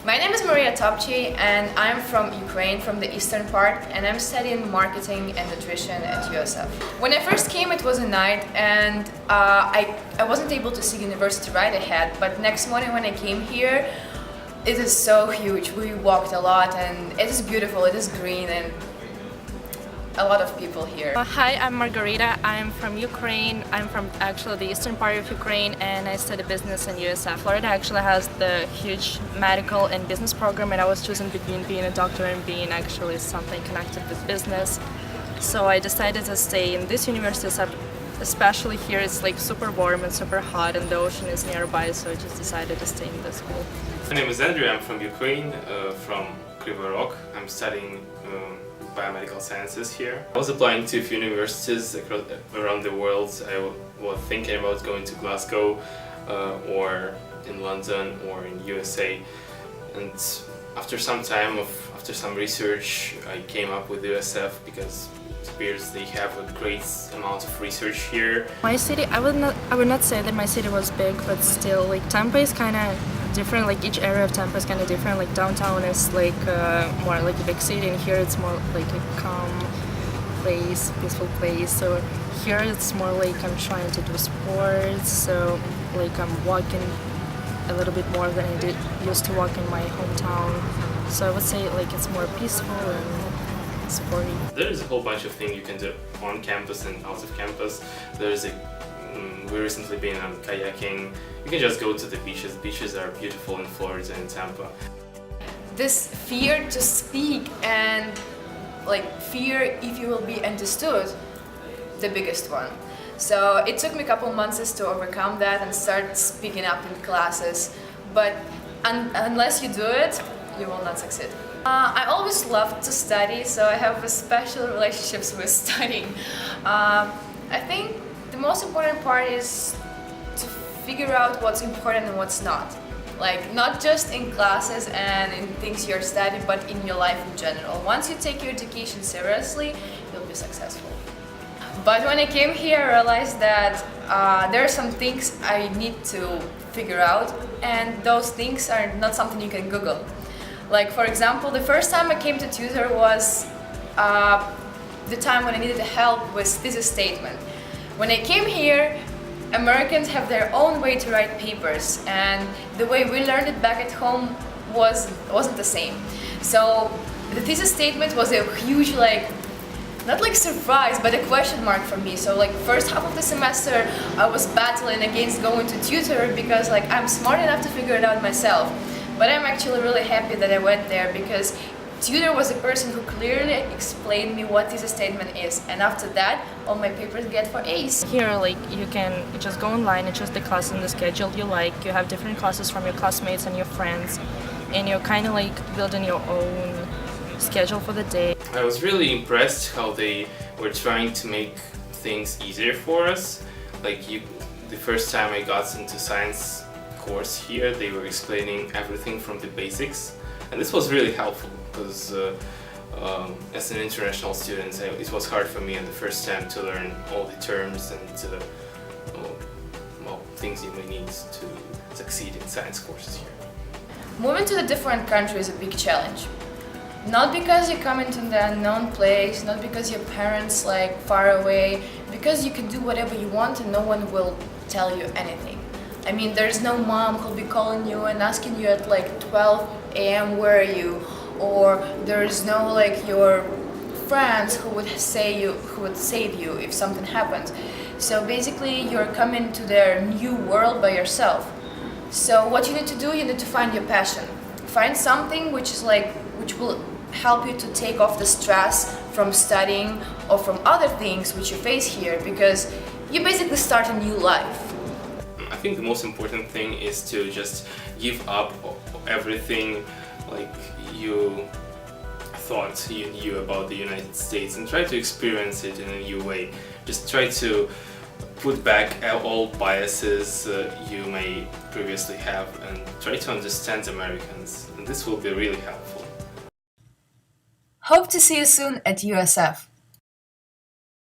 My name is Maria Topchi and I'm from Ukraine, from the eastern part, and I'm studying marketing and nutrition at USF. When I first came it was a night and I wasn't able to see university right ahead, but next morning when I came here, it is so huge. We walked a lot and it is beautiful, it is green and a lot of people here. Hi, I'm Margarita. I'm from Ukraine. I'm from actually the eastern part of Ukraine and I study business in USF. Florida actually has the huge medical and business program, and I was choosing between being a doctor and being actually something connected with business. So I decided to stay in this university, especially here it's like super warm and super hot and the ocean is nearby, so I just decided to stay in this school. My name is Andrew. I'm from Ukraine, from Kryvyi Rog. I'm studying biomedical sciences here. I was applying to a few universities around the world. I was thinking about going to Glasgow or in London or in USA. And after some time, after some research, I came up with USF because it appears they have a great amount of research here. My city, I would not say that my city was big, but still, like Tampa is kind of different. Like each area of Tampa is kind of different. Like downtown is like more like a big city, and here it's more like a calm place, peaceful place. So here it's more like I'm trying to do sports. So like I'm walking a little bit more than I used to walk in my hometown. So I would say like it's more peaceful and sporty. There's a whole bunch of things you can do on campus and out of campus. We recently been on kayaking. You can just go to the beaches. Beaches are beautiful in Florida and Tampa. This fear to speak and like fear if you will be understood, the biggest one. So it took me a couple months to overcome that and start speaking up in classes. But unless you do it, you will not succeed. I always loved to study, so I have a special relationships with studying. I think the most important part is to figure out what's important and what's not. Like, not just in classes and in things you're studying, but in your life in general. Once you take your education seriously, you'll be successful. But when I came here, I realized that there are some things I need to figure out, and those things are not something you can Google. Like, for example, the first time I came to tutor was the time when I needed help with thesis statement. When I came here, Americans have their own way to write papers, and the way we learned it back at home wasn't the same. So the thesis statement was a huge, not like surprise, but a question mark for me. So like first half of the semester, I was battling against going to tutor because like I'm smart enough to figure it out myself. But I'm actually really happy that I went there because tutor was a person who clearly explained me what thesis statement is, and after that, all my papers get for A's. Here, like you just go online and choose the class and the schedule you like. You have different classes from your classmates and your friends, and you're kind of like building your own schedule for the day. I was really impressed how they were trying to make things easier for us. Like the first time I got into science course here, they were explaining everything from the basics, and this was really helpful because as an international student, it was hard for me on the first time to learn all the terms and things you may need to succeed in science courses here. Moving to the different countries is a big challenge. Not because you come into the unknown place, not because your parents like far away, because you can do whatever you want and no one will tell you anything. I mean, there's no mom who'll be calling you and asking you at like 12 a.m. where are you, or there's no like your friends who would save you if something happened. So basically, you're coming to their new world by yourself. So what you need to do, you need to find your passion. Find something which will help you to take off the stress from studying or from other things which you face here, because you basically start a new life. I think the most important thing is to just give up everything like you thought you knew about the United States and try to experience it in a new way. Just try to put back all biases you may previously have and try to understand Americans, and this will be really helpful. Hope to see you soon at USF.